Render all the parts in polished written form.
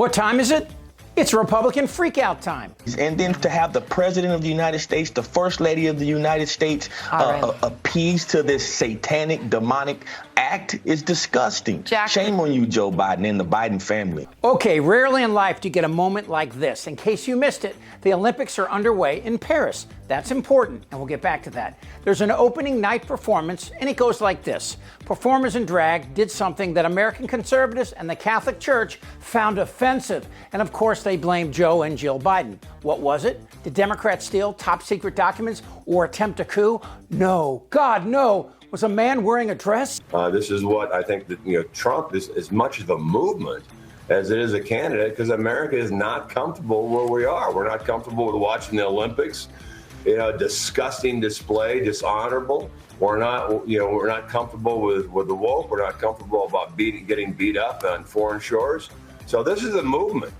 What time is it? It's Republican freakout time. And then to have the President of the United States, the First Lady of the United States, appease to this satanic, demonic act is disgusting. Shame on you, Joe Biden and the Biden family. Okay, rarely in life do you get a moment like this. In case you missed it, the Olympics are underway in Paris. That's important, and we'll get back to that. There's an opening night performance, and it goes like this. Performers in drag did something that American conservatives and the Catholic Church found offensive. And of course, they blamed Joe and Jill Biden. What was it? Did Democrats steal top secret documents or attempt a coup? No. God, no. Was a man wearing a dress? This is what I think that, Trump is as much of a movement as it is a candidate, because America is not comfortable where we are. We're not comfortable with watching the Olympics. Disgusting display, dishonorable. We're not comfortable with the woke. We're not comfortable about getting beat up on foreign shores. So this is a movement.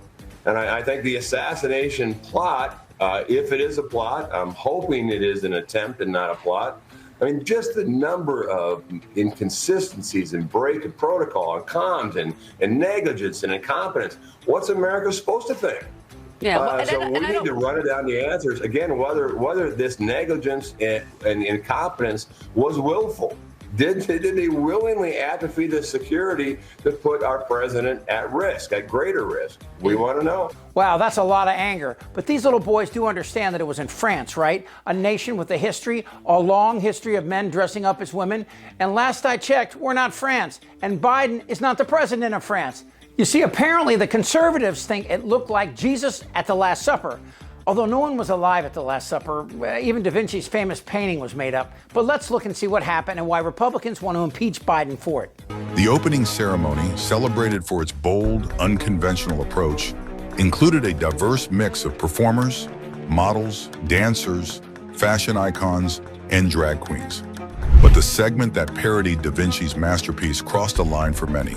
And I think the assassination plot, if it is a plot, I'm hoping it is an attempt and not a plot. I mean, just the number of inconsistencies and break of protocol and comms and negligence and incompetence. What's America supposed to think? Yeah, so we need to run it down the answers. Again, whether this negligence and incompetence was willful. Did they willingly atrophy the security to put our president at risk, at greater risk? We want to know. Wow, that's a lot of anger. But these little boys do understand that it was in France, right? A nation with a long history of men dressing up as women. And last I checked, we're not France. And Biden is not the president of France. You see, apparently the conservatives think it looked like Jesus at the Last Supper. Although no one was alive at the Last Supper, even Da Vinci's famous painting was made up. But let's look and see what happened and why Republicans want to impeach Biden for it. The opening ceremony, celebrated for its bold, unconventional approach, included a diverse mix of performers, models, dancers, fashion icons, and drag queens. But the segment that parodied Da Vinci's masterpiece crossed a line for many.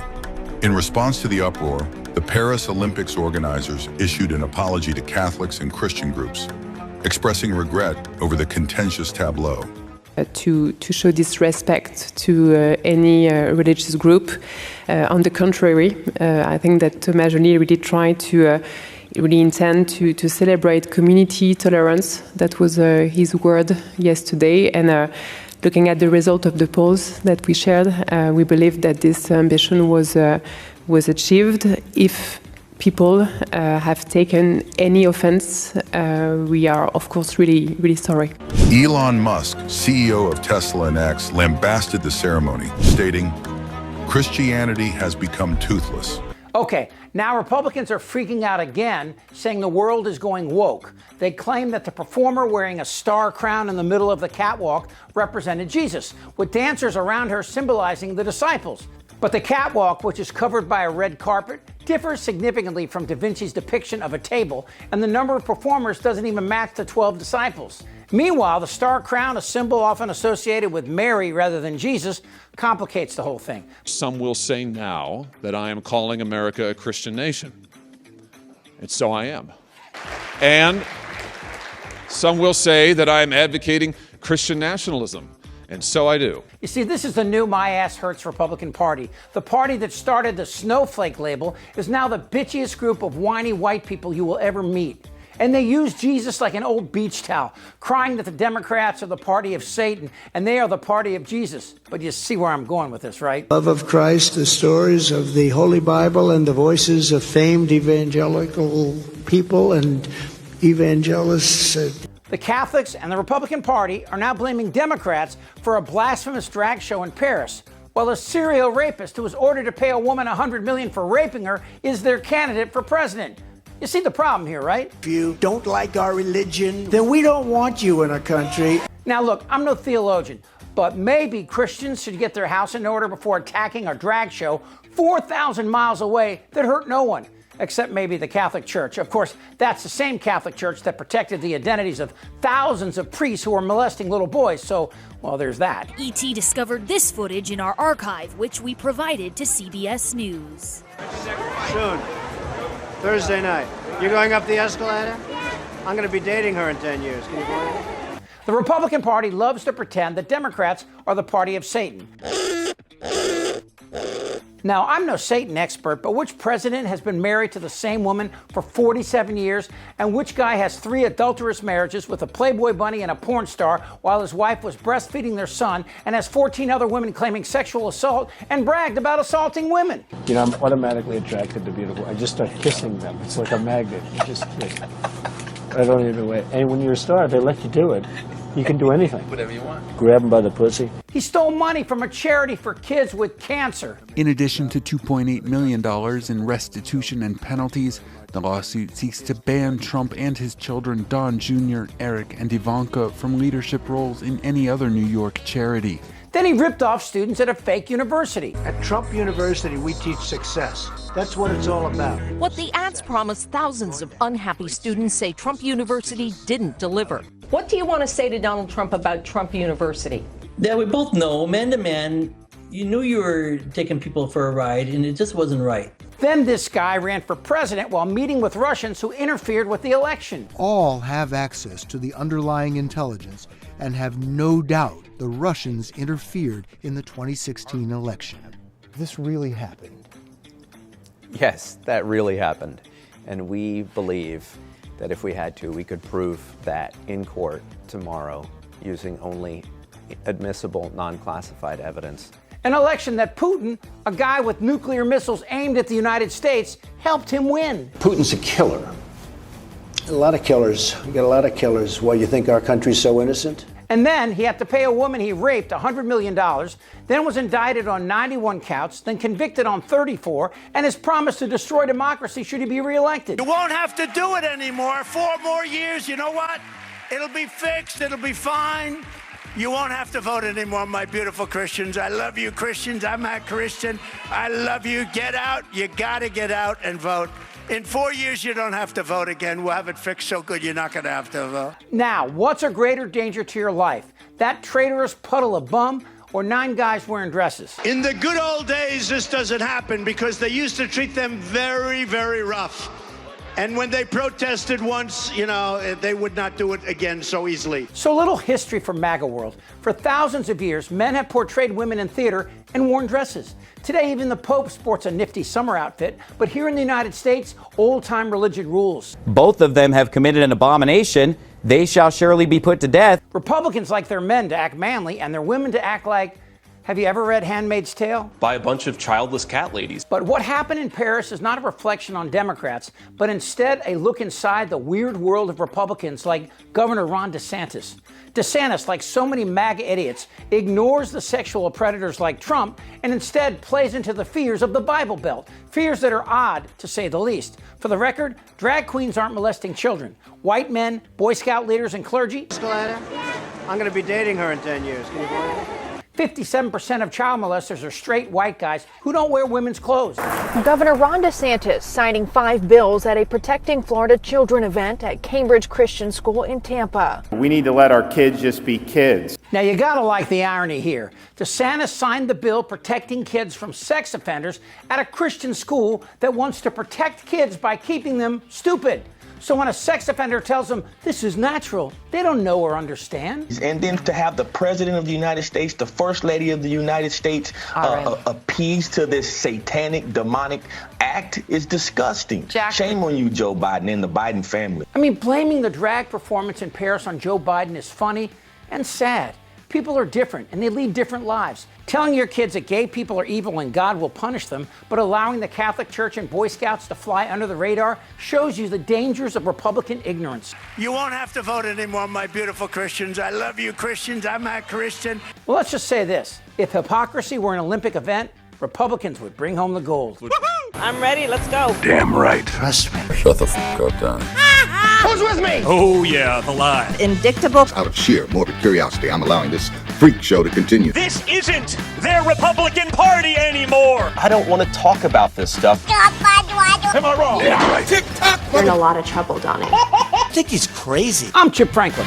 In response to the uproar, the Paris Olympics organizers issued an apology to Catholics and Christian groups, expressing regret over the contentious tableau. To show disrespect to any religious group. On the contrary, I think that Thomas Joly really tried to really intend to celebrate community tolerance. That was his word yesterday. And looking at the result of the polls that we shared, we believe that this ambition was achieved. If people have taken any offense, we are, of course, really, really sorry. Elon Musk, CEO of Tesla and X, lambasted the ceremony, stating, "Christianity has become toothless." Okay, now Republicans are freaking out again, saying the world is going woke. They claim that the performer wearing a star crown in the middle of the catwalk represented Jesus, with dancers around her symbolizing the disciples. But the catwalk, which is covered by a red carpet, differs significantly from Da Vinci's depiction of a table, and the number of performers doesn't even match the 12 disciples. Meanwhile, the star crown, a symbol often associated with Mary rather than Jesus, complicates the whole thing. Some will say now that I am calling America a Christian nation. And so I am. And some will say that I am advocating Christian nationalism. And so I do. You see, this is the new My Ass Hurts Republican Party. The party that started the snowflake label is now the bitchiest group of whiny white people you will ever meet. And they use Jesus like an old beach towel, crying that the Democrats are the party of Satan and they are the party of Jesus. But you see where I'm going with this, right? Love of Christ, the stories of the Holy Bible, and the voices of famed evangelical people and evangelists. The Catholics and the Republican Party are now blaming Democrats for a blasphemous drag show in Paris, while a serial rapist who was ordered to pay a woman $100 million for raping her is their candidate for president. You see the problem here, right? If you don't like our religion, then we don't want you in our country. Now look, I'm no theologian, but maybe Christians should get their house in order before attacking a drag show 4,000 miles away that hurt no one. Except maybe the Catholic Church. Of course, that's the same Catholic Church that protected the identities of thousands of priests who were molesting little boys. So, well, there's that. ET discovered this footage in our archive, which we provided to CBS News. Soon. Thursday night. You're going up the escalator? I'm going to be dating her in 10 years. Can you believe it? The Republican Party loves to pretend that Democrats are the party of Satan. Now, I'm no Satan expert, but which president has been married to the same woman for 47 years, and which guy has 3 adulterous marriages with a Playboy bunny and a porn star while his wife was breastfeeding their son, and has 14 other women claiming sexual assault and bragged about assaulting women? You know, I'm automatically attracted to beautiful. I just start kissing them. It's like a magnet. You just kiss. I don't even wait. And when you're a star, they let you do it. You can do anything. Whatever you want. Grab them by the pussy. He stole money from a charity for kids with cancer. In addition to $2.8 million in restitution and penalties, the lawsuit seeks to ban Trump and his children Don Jr., Eric, and Ivanka from leadership roles in any other New York charity. Then he ripped off students at a fake university. At Trump University, we teach success. That's what it's all about. What the ads promised thousands of unhappy students say Trump University didn't deliver. What do you want to say to Donald Trump about Trump University? Yeah, we both know, man to man, you knew you were taking people for a ride, and it just wasn't right. Then this guy ran for president while meeting with Russians who interfered with the election. All have access to the underlying intelligence and have no doubt the Russians interfered in the 2016 election. This really happened. Yes, that really happened. And we believe that if we had to, we could prove that in court tomorrow using only admissible, non-classified evidence. An election that Putin, a guy with nuclear missiles aimed at the United States, helped him win. Putin's a killer. A lot of killers. We got a lot of killers. Why, you think our country's so innocent? And then he had to pay a woman he raped $100 million, then was indicted on 91 counts, then convicted on 34, and has promised to destroy democracy should he be reelected. You won't have to do it anymore. 4 more years, you know what? It'll be fixed. It'll be fine. You won't have to vote anymore, my beautiful Christians. I love you, Christians. I'm a Christian. I love you. Get out. You got to get out and vote. In 4 years, you don't have to vote again. We'll have it fixed so good you're not going to have to vote. Now, what's a greater danger to your life? That traitorous puddle of bum or 9 guys wearing dresses? In the good old days, this doesn't happen because they used to treat them very, very rough. And when they protested once, you know, they would not do it again so easily. So a little history from MAGA world. For thousands of years, men have portrayed women in theater and worn dresses. Today, even the Pope sports a nifty summer outfit. But here in the United States, old-time religion rules. Both of them have committed an abomination. They shall surely be put to death. Republicans like their men to act manly and their women to act like, have you ever read Handmaid's Tale? By a bunch of childless cat ladies. But what happened in Paris is not a reflection on Democrats, but instead a look inside the weird world of Republicans like Governor Ron DeSantis. DeSantis, like so many MAGA idiots, ignores the sexual predators like Trump and instead plays into the fears of the Bible Belt. Fears that are odd, to say the least. For the record, drag queens aren't molesting children. White men, Boy Scout leaders, and clergy. I'm going to be dating her in 10 years. Can you believe it? 57% of child molesters are straight white guys who don't wear women's clothes. Governor Ron DeSantis signing 5 bills at a Protecting Florida Children event at Cambridge Christian School in Tampa. We need to let our kids just be kids. Now, you gotta like the irony here. DeSantis signed the bill protecting kids from sex offenders at a Christian school that wants to protect kids by keeping them stupid. So when a sex offender tells them this is natural, they don't know or understand. And then to have the President of the United States, the First Lady of the United States, appease to this satanic, demonic act is disgusting. Shame on you, Joe Biden and the Biden family. I mean, blaming the drag performance in Paris on Joe Biden is funny and sad. People are different and they lead different lives. Telling your kids that gay people are evil and God will punish them, but allowing the Catholic Church and Boy Scouts to fly under the radar shows you the dangers of Republican ignorance. You won't have to vote anymore, my beautiful Christians. I love you, Christians. I'm a Christian. Well, let's just say this. If hypocrisy were an Olympic event, Republicans would bring home the gold. I'm ready. Let's go. Damn right. Trust me. Shut the fuck up, Don. Who's with me? Oh, yeah, the lie. Indictable. Out of sheer morbid curiosity, I'm allowing this freak show to continue. This isn't their Republican Party anymore. I don't want to talk about this stuff. Am I wrong? Damn right. Tick-tock. You're in a lot of trouble, Donnie. I think he's crazy. I'm Chip Franklin.